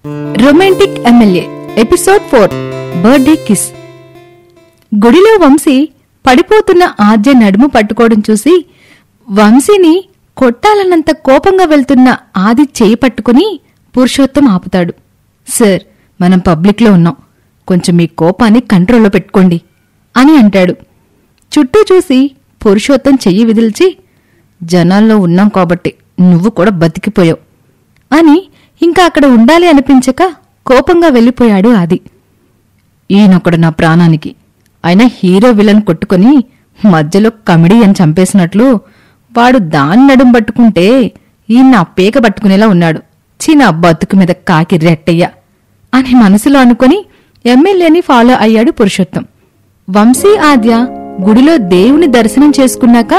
Romantic MLA episode 4 birthday kiss. గుడిలో వంశీ పడిపోతున్న ఆద్య నడుము పట్టుకోవడం చూసి వంశీని కొట్టాలన్నంత కోపంగా వెళ్తున్న ఆది చేయి పట్టుకుని పురుషోత్తం ఆపుతాడు. సార్, మనం పబ్లిక్లో ఉన్నాం, కొంచెం మీ కోపాన్ని కంట్రోల్లో పెట్టుకోండి అని అంటాడు. చుట్టూ చూసి పురుషోత్తం చెయ్యి విదిల్చి, జనాల్లో ఉన్నాం కాబట్టి నువ్వు కూడా బతికిపోయావు అని ఇంకా అక్కడ ఉండాలి అనిపించక కోపంగా వెళ్ళిపోయాడు ఆది. ఈయనొకడు నా ప్రాణానికి, అయినా హీరో విలన్ కొట్టుకుని మధ్యలో కమెడీయన్ చంపేసినట్లు వాడు దాని నడుం పట్టుకుంటే ఈయన పేక పట్టుకునేలా ఉన్నాడు. నా బతుకు మీద కాకి రెట్టయ్యా అని మనసులో అనుకుని ఎమ్మెల్యేని ఫాలో అయ్యాడు పురుషోత్తం. వంశీ ఆద్య గుడిలో దేవుని దర్శనం చేసుకున్నాక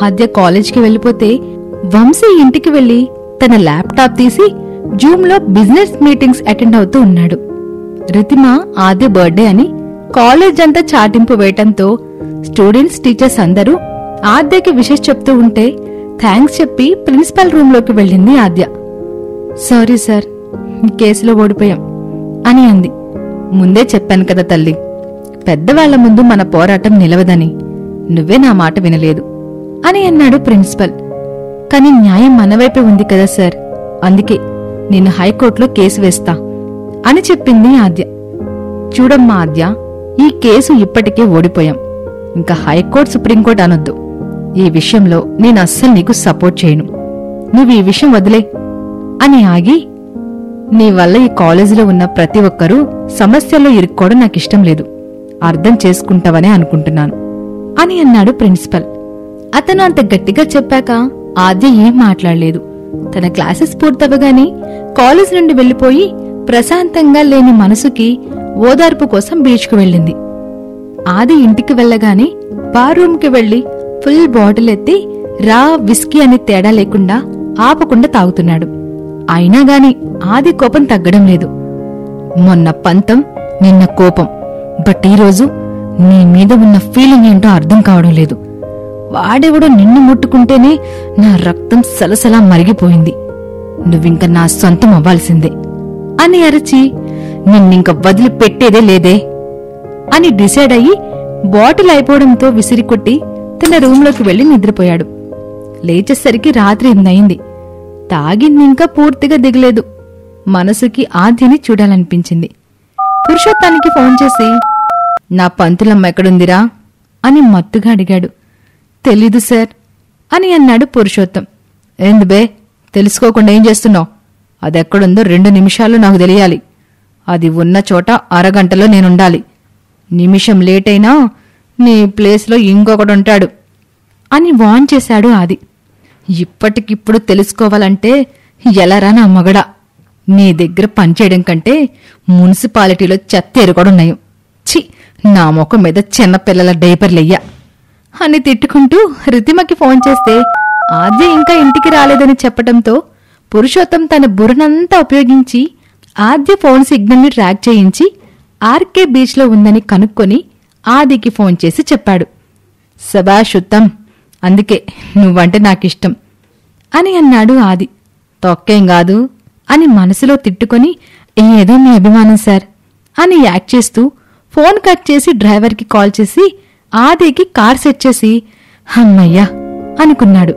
ఆద్య కాలేజ్కి వెళ్ళిపోతే వంశీ ఇంటికి వెళ్లి తన ల్యాప్టాప్ తీసి జూమ్లో బిజినెస్ మీటింగ్స్ అటెండ్ అవుతూ ఉన్నాడు. రితిమ ఆద్య బర్త్డే అని కాలేజ్ అంతా చాటింపు వేయటంతో స్టూడెంట్స్, టీచర్స్ అందరూ ఆద్యకి విషెస్ చెప్తూ ఉంటే థ్యాంక్స్ చెప్పి ప్రిన్సిపల్ రూంలోకి వెళ్ళింది ఆద్య. సారీ సార్, కేసులో ఓడిపోయాం అని అంది. ముందే చెప్పాను కదా తల్లి, పెద్దవాళ్ల ముందు మన పోరాటం నిలవదని, నువ్వే నా మాట వినలేదు అని అన్నాడు ప్రిన్సిపల్. కాని న్యాయం మనవైపే ఉంది కదా సార్, అందుకే నేను హైకోర్టులో కేసు వేస్తా అని చెప్పింది ఆద్య. చూడమ్మా ఆద్య, ఈ కేసు ఇప్పటికే ఓడిపోయాం, ఇంకా హైకోర్టు సుప్రీంకోర్టు అనొద్దు. ఈ విషయంలో నేను అస్సలు నీకు సపోర్ట్ చేయను, నువ్వు ఈ విషయం వదిలే అని ఆగి, నీ వల్ల ఈ కాలేజీలో ఉన్న ప్రతి ఒక్కరూ సమస్యల్లో ఇరుక్కోవడం నాకిష్టం లేదు, అర్థం చేసుకుంటావనే అనుకుంటున్నాను అని అన్నాడు ప్రిన్సిపల్. అతను అంత గట్టిగా చెప్పాక ఆద్య ఏం మాట్లాడలేదు. తన క్లాసెస్ పూర్తవగానే కాలేజ్ నుండి వెళ్లిపోయి ప్రశాంతంగా లేని మనసుకి ఓదార్పు కోసం బీచ్కు వెళ్ళింది. ఆది ఇంటికి వెళ్లగానే బార్ రూమ్కి వెళ్లి ఫుల్ బాటిల్ ఎత్తి రా, విస్కీ అని తేడా లేకుండా ఆపకుండా తాగుతున్నాడు. అయినా గాని ఆది కోపం తగ్గడం లేదు. మొన్న పంతం, నిన్న కోపం, బట్ ఈరోజు నీ మీద ఉన్న ఫీలింగ్ ఏంటో అర్థం కావడం లేదు. వాడెవడో నిన్ను ముట్టుకుంటేనే నా రక్తం సలసలా మరిగిపోయింది. నువ్వింక నా సొంతం అవ్వాల్సిందే అని అరచి, నిన్నింక వదిలిపెట్టేదే లేదే అని డిసైడ్ అయ్యి బాటిల్ అయిపోవడంతో విసిరికొట్టి తన రూంలోకి వెళ్లి నిద్రపోయాడు. లేచేసరికి రాత్రి 8 అయింది. తాగిందింకా పూర్తిగా దిగలేదు. మనసుకి ఆద్యని చూడాలనిపించింది. పురుషోత్తానికి ఫోన్ చేసి, నా పంతులమ్మ ఎక్కడుందిరా అని మత్తుగా అడిగాడు. తెలీదు సార్ అని అన్నాడు పురుషోత్తం. ఏంది తెలుసుకోకుండా ఏం చేస్తున్నావు? అదెక్కడుందో 2 నిమిషాల్లో నాకు తెలియాలి. అది ఉన్న చోట అరగంటలో నేనుండాలి. నిమిషం లేటైనా నీ ప్లేస్లో ఇంకొకడుంటాడు అని వాన్ చేశాడు ఆది. ఇప్పటికిప్పుడు తెలుసుకోవాలంటే ఎలారా నా మగడా, నీ దగ్గర పనిచేయడం కంటే మున్సిపాలిటీలో చెత్త ఎరుగడున్నాయి. ఛీ, నా ముఖం మీద చిన్నపిల్లల డైపర్లెయ్యా అని తిట్టుకుంటూ రితిమకి ఫోన్ చేస్తే ఆద్య ఇంకా ఇంటికి రాలేదని చెప్పటంతో పురుషోత్తం తన బుర్రనంతా ఉపయోగించి ఆద్య ఫోన్ సిగ్నల్ ని ట్రాక్ చేయించి ఆర్కే బీచ్లో ఉందని కనుక్కొని ఆదికి ఫోన్ చేసి చెప్పాడు. శభాష్ ఉత్తమ్, అందుకే నువ్వంటే నాకిష్టం అని అన్నాడు ఆది. తొక్కేం కాదు అని మనసులో తిట్టుకొని, ఏదో మీ అభిమానం సార్ అని యాక్ట్ చేస్తూ ఫోన్ కట్ చేసి డ్రైవర్కి కాల్ చేసి ఆదికి కార్ సెట్ చేసి హమ్మయ్యా అనుకున్నాడు.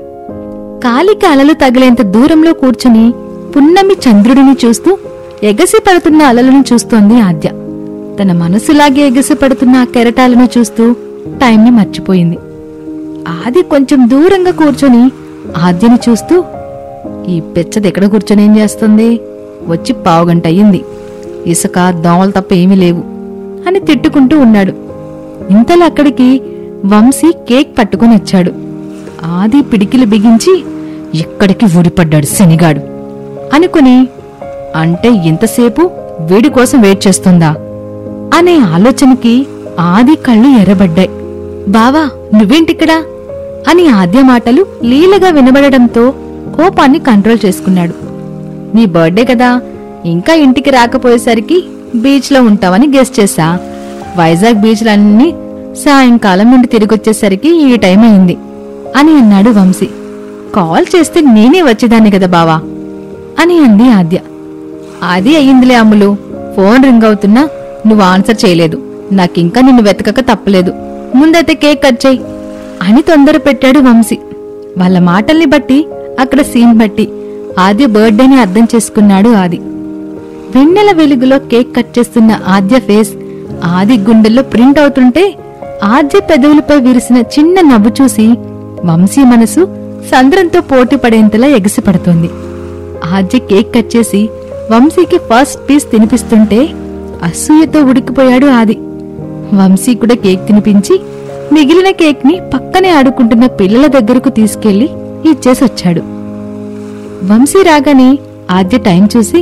కాలికి అలలు తగిలేంత దూరంలో కూర్చుని పున్నమి చంద్రుడిని చూస్తూ ఎగసి పడుతున్న అలలను చూస్తోంది ఆద్య. తన మనసులాగే ఎగసి పడుతున్న ఆ కెరటాలను చూస్తూ టైంని మర్చిపోయింది. ఆది కొంచెం దూరంగా కూర్చొని ఆద్యని చూస్తూ, ఈ పెచ్చదెక్కడ కూర్చొని ఏం చేస్తుంది? వచ్చి 1/2 గంట అయ్యింది, ఇసుక దోమలు తప్ప ఏమీ లేవు అని తిట్టుకుంటూ ఉన్నాడు. ఇంతలో అక్కడికి వంశీ కేక్ పట్టుకుని వచ్చాడు. ఆది పిడికిలు బిగించి, ఎక్కడికి ఊడిపడ్డాడు శనిగాడు అనుకుని, అంటే ఇంతసేపు వీడి కోసం వెయిట్ చేస్తుందా అనే ఆలోచనకి ఆది కళ్ళు ఎర్రబడ్డాయి. బావా, నువ్వేంటిక్కడా అని ఆద్య మాటలు లీలగా వినబడటంతో కోపాన్ని కంట్రోల్ చేసుకున్నాడు. నీ బర్త్డే కదా, ఇంకా ఇంటికి రాకపోయేసరికి బీచ్లో ఉంటావని గెస్ చేశా. వైజాగ్ బీచ్లన్నీ సాయంకాలం నుండి తిరిగొచ్చేసరికి ఈ టైం అయింది అని అన్నాడు వంశీ. కాల్ చేస్తే నేనే వచ్చేదాన్ని కదా బావా అని అంది ఆద్య. అది అయ్యిందిలే అమ్ములు. ఫోన్ రింగ్ అవుతున్నా నువ్వు ఆన్సర్ చేయలేదు. నాకింకా నిన్ను వెతకక తప్పలేదు. ముందైతే కేక్ కట్ చెయ్యి అని తొందర పెట్టాడు వంశీ. వాళ్ళ మాటల్ని బట్టి, అక్కడ సీన్ బట్టి ఆద్య బర్త్డేని అర్థం చేసుకున్నాడు ఆది. వెన్నెల వెలుగులో కేక్ కట్ చేస్తున్న ఆద్య ఫేస్ ఆది గుండెల్లో ప్రింట్ అవుతుంటే ఆద్య పెదవులపై విరిసిన చిన్న నవ్వు చూసి వంశీ మనసు సంద్రంతో పోటీ పడేంతలా ఎగసిపడుతోంది. ఆద్య కేక్ కట్ చేసి వంశీకి ఫస్ట్ పీస్ తినిపిస్తుంటే అసూయతో ఉడికిపోయాడు ఆది. వంశీ కూడా కేక్ తినిపించి మిగిలిన కేక్ ని పక్కనే ఆడుకుంటున్న పిల్లల దగ్గరకు తీసుకెళ్లి ఇచ్చేసొచ్చాడు. వంశీ రాగానే ఆద్య టైం చూసి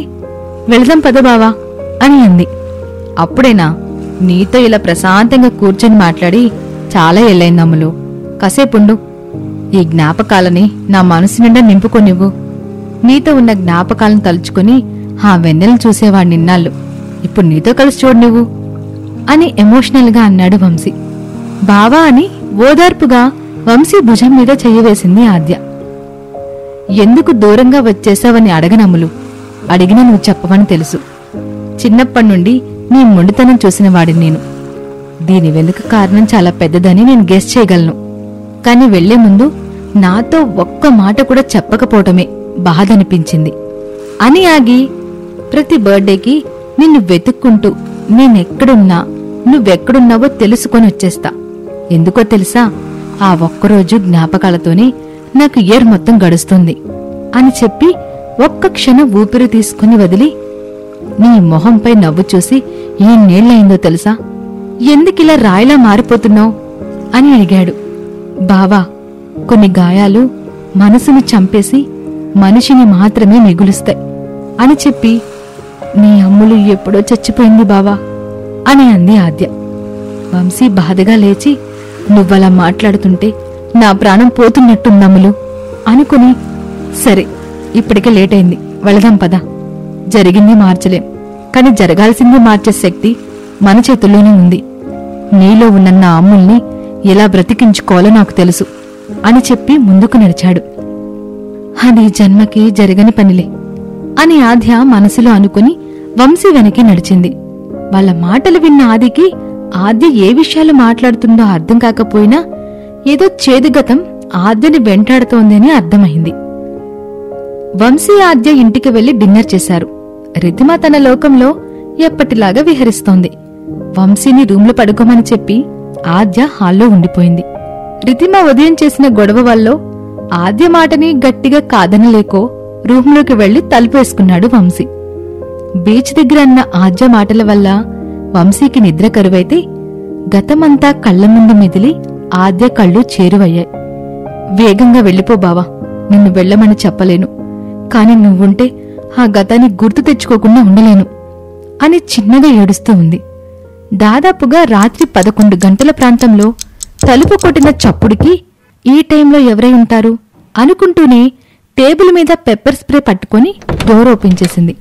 వెళదాం పద బావా అని అంది. అప్పుడేనా? నీతో ఇలా ప్రశాంతంగా కూర్చొని మాట్లాడి చాలా ఏళ్ళైందమ్ములు. కాసేపుండు. ఈ జ్ఞాపకాలని నా మనసు నిండా నింపుకొనివ్వు. నీతో ఉన్న జ్ఞాపకాలను తలుచుకుని ఆ వెన్నెలను చూసేవాడిని నిన్నాళ్ళు. ఇప్పుడు నీతో కలిసి చూడు నువ్వు అని ఎమోషనల్ గా అన్నాడు వంశీ. బావా అని ఓదార్పుగా వంశీ భుజం మీద చెయ్యవేసింది ఆద్య. ఎందుకు దూరంగా వచ్చేశావని అడగనమ్ములు. అడిగినా నువ్వు చెప్పవని తెలుసు. చిన్నప్పటినుండి నీ మొండితనం చూసిన వాడిని నేను. దీని వెనుక కారణం చాలా పెద్దదని నేను గెస్ చేయగలను. కాని వెళ్లే ముందు నాతో ఒక్క మాట కూడా చెప్పకపోవటమే బాధనిపించింది అని ఆగి, ప్రతి బర్త్డేకి నిన్ను వెతుక్కుంటూ నేనెక్కడున్నా నువ్వెక్కడున్నావో తెలుసుకొని వచ్చేస్తా. ఎందుకో తెలుసా? ఆ ఒక్కరోజు జ్ఞాపకాలతోనే నాకు ఇయర్ మొత్తం గడుస్తుంది అని చెప్పి ఒక్క క్షణం ఊపిరి తీసుకుని వదిలి, నీ మొహంపై నవ్వు చూసి ఏన్నేళ్లయిందో తెలుసా? ఎందుకిలా రాయిలా మారిపోతున్నావు అని అడిగాడు. బావా, కొన్ని గాయాలు మనసుని చంపేసి మనిషిని మాత్రమే మిగులుస్తాయి అని చెప్పి, నీ అమ్ములు ఎప్పుడో చచ్చిపోయింది బావా అని అంది ఆద్య. వంశీ బాధగా లేచి, నువ్వలా మాట్లాడుతుంటే నా ప్రాణం పోతున్నట్టుందమ్ములు అనుకుని, సరే ఇప్పటికే లేటైంది, వెళదాం పద. జరిగింది మార్చలేం, కాని జరగాల్సింది మార్చే శక్తి మన చేతుల్లోనే ఉంది. నీలో ఉన్న నా అమ్ముల్ని ఎలా బ్రతికించుకోవాలో నాకు తెలుసు అని చెప్పి ముందుకు నడిచాడు. అది జన్మకి జరగని పనిలే అని ఆద్య మనసులో అనుకుని వంశీ వెనక్కి నడిచింది. వాళ్ళ మాటలు విన్న ఆదికి ఆద్య ఏ విషయాలు మాట్లాడుతుందో అర్థం కాకపోయినా ఏదో చేదుగతం ఆద్యని వెంటాడుతోందని అర్థమైంది. వంశీ ఆద్య ఇంటికి వెళ్లి డిన్నర్ చేశారు. రితిమ తన లోకంలో ఎప్పటిలాగా విహరిస్తోంది. వంశీని రూంలో పడుకోమని చెప్పి ఆద్య హాల్లో ఉండిపోయింది. రితిమ ఉదయం చేసిన గొడవ వల్ల ఆద్య మాటని గట్టిగా కాదనలేకో రూంలోకి వెళ్లి తలుపేసుకున్నాడు వంశీ. బీచ్ దగ్గర అన్న ఆద్య మాటల వల్ల వంశీకి నిద్ర కరువైతే గతమంతా కళ్ల ముందు మెదిలి ఆద్య కళ్ళు చేరువయ్యాయి. వేగంగా వెళ్ళిపో బావా, నిన్ను వెళ్లమని చెప్పలేను, కాని నువ్వుంటే ఆ గతాన్ని గుర్తు తెచ్చుకోకుండా ఉండలేను అని చిన్నగా ఏడుస్తూ ఉంది. దాదాపుగా రాత్రి 11 గంటల ప్రాంతంలో తలుపు కొట్టిన చప్పుడికి ఈ టైంలో ఎవరై ఉంటారు అనుకుంటూనే టేబుల్ మీద పెప్పర్ స్ప్రే పట్టుకుని డోర్ ఓపెన్ చేసింది.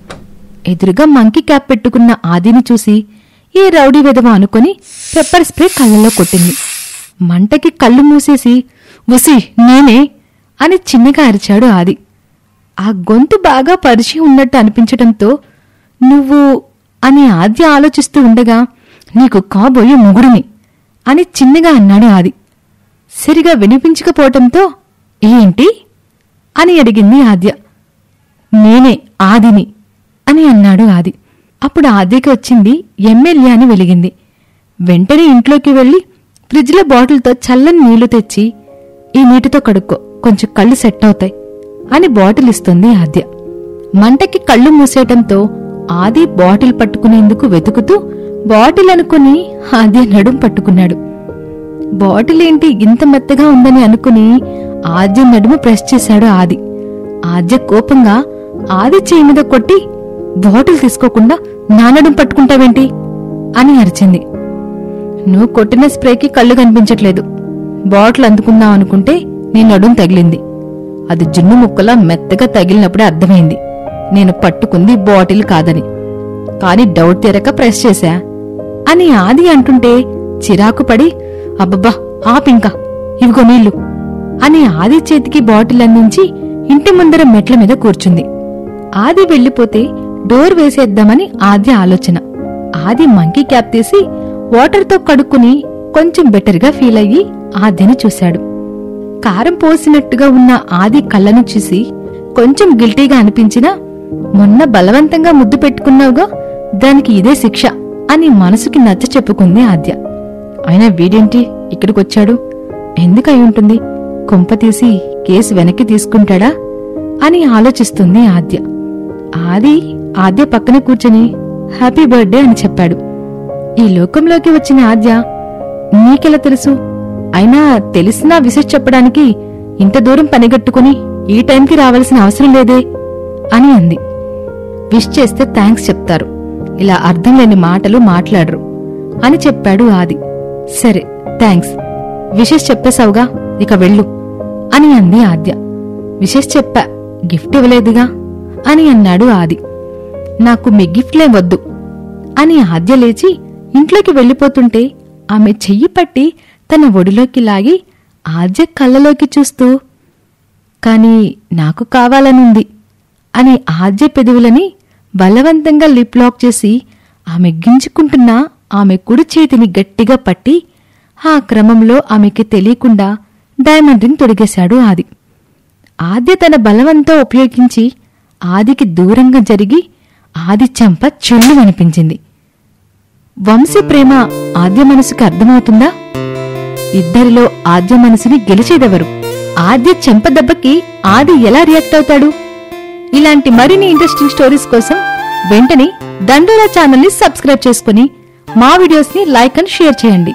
ఎదురుగా మంకీ క్యాప్ పెట్టుకున్న ఆదిని చూసి ఏ రౌడీ వెధవ అనుకుని పెప్పర్ స్ప్రే కళ్ళలో కొట్టింది. మంటకి కళ్ళు మూసేసి, ఉసి నేనే అని చిన్నగా అరిచాడు ఆది. ఆ గొంతు బాగా పరిచయం ఉన్నట్టు అనిపించటంతో నువ్వు అని ఆద్య ఆలోచిస్తూ ఉండగా, నీకు కాబోయే మొగుడిని అని చిన్నగా అన్నాడు ఆది. సరిగా వినిపించకపోవటంతో ఏంటి అని అడిగింది ఆద్య. నేనే ఆదిని అని అన్నాడు ఆది. అప్పుడు ఆద్యకి వచ్చింది ఎమ్మెల్యే అని వెలిగింది. వెంటనే ఇంట్లోకి వెళ్లి ఫ్రిడ్జ్లో బాటిల్తో చల్లని నీళ్లు తెచ్చి, ఈ నీటితో కడుక్కో, కొంచెం కళ్ళు సెట్ అవుతాయి అని బాటిల్ ఇస్తుంది ఆద్య. మంటకి కళ్ళు మూసేయటంతో ఆది బాటిల్ పట్టుకునేందుకు వెతుకుతూ బాటిల్ అనుకుని ఆద్య నడుం పట్టుకున్నాడు. బాటిల్ ఏంటి ఇంత మెత్తగా ఉందని అనుకుని ఆద్య నడుము ప్రెస్ చేశాడు ఆది. ఆద్య కోపంగా ఆది చేయి మీద కొట్టి, బాటిల్ తీసుకోకుండా నా నడుం పట్టుకుంటావేంటి అని అరిచింది. నువ్వు కొట్టిన స్ప్రేకి కళ్ళు కనిపించట్లేదు, బాటిల్ అందుకుందాం అనుకుంటే నీ నడుం తగిలింది. అది జున్ను ముక్కలా మెత్తగా తగిలినప్పుడే అర్థమైంది నేను పట్టుకుంది బాటిల్ కాదని. కాని డౌట్ తీరక ప్రెస్ చేశా అని ఆది అంటుంటే చిరాకు పడి, అబ్బబ్బా ఆపింకా, ఇవిగో నీళ్లు అని ఆది చేతికి బాటిల్ అందించి ఇంటి ముందర మెట్ల మీద కూర్చుంది. ఆది వెళ్లిపోతే డోర్ వేసేద్దామని ఆద్య ఆలోచన. ఆది మంకీ క్యాప్ తీసి వాటర్తో కడుక్కుని కొంచెం బెటర్గా ఫీల్ అయ్యి ఆద్యని చూశాడు. కారం పోసినట్టుగా ఉన్న ఆది కళ్ళను చూసి కొంచెం గిల్టీగా అనిపించినా, మొన్న బలవంతంగా ముద్దు పెట్టుకున్నావుగా, దానికి ఇదే శిక్ష అని మనసుకి నచ్చ చెప్పుకుంది ఆద్య. అయినా వీడేంటి ఇక్కడికొచ్చాడు? ఎందుకై ఉంటుంది? కొంపతీసి కేసు వెనక్కి తీసుకుంటాడా అని ఆలోచిస్తుంది ఆద్య. ఆద్య పక్కన కూర్చొని హ్యాపీ బర్త్డే అని చెప్పాడు. ఈ లోకంలోకి వచ్చిన ఆద్య, నీకెలా తెలుసు? అయినా తెలిసినా విషెస్ చెప్పడానికి ఇంత దూరం పనిగట్టుకుని ఈ టైంకి రావాల్సిన అవసరం లేదే అని అంది. విష్ చేస్తే థ్యాంక్స్ చెప్తారు, ఇలా అర్థం లేని మాటలు మాట్లాడరు అని చెప్పాడు ఆది. సరే థ్యాంక్స్, విషెస్ చెప్పేశావుగా, ఇక వెళ్ళు అని అంది ఆద్య. విషెస్ చెప్పా, గిఫ్ట్ ఇవ్వలేదుగా అని అన్నాడు ఆది. నాకు మీ గిఫ్ట్లే వద్దు అని ఆద్య లేచి ఇంట్లోకి వెళ్ళిపోతుంటే ఆమె చెయ్యి పట్టి తన ఒడిలోకి లాగి ఆద్య కళ్ళలోకి చూస్తూ, కాని నాకు కావాలనుంది అని ఆద్య పెదవులని బలవంతంగా లిప్ లాక్ చేసి ఆమె గింజుకుంటున్న ఆమె కుడి చేతిని గట్టిగా పట్టి ఆ క్రమంలో ఆమెకి తెలియకుండా డైమండ్ రింగ్ తొడిగేశాడు ఆది. ఆద్య తన బలవంతో ఉపయోగించి ఆదికి దూరంగా జరిగి ఆది చెంప చెల్లుమనిపించింది. వంశీ ప్రేమ ఆద్య మనసుకి అర్థమవుతుందా? ఇద్దరిలో ఆద్య మనసుని గెలిచేదెవరు? ఆద్య చెంప దెబ్బకి ఆది ఎలా రియాక్ట్ అవుతాడు? ఇలాంటి మరిన్ని ఇంట్రెస్టింగ్ స్టోరీస్ కోసం వెంటనే దండోరా ఛానల్ ని సబ్స్క్రైబ్ చేసుకుని మా వీడియోస్ ని లైక్ అండ్ షేర్ చేయండి.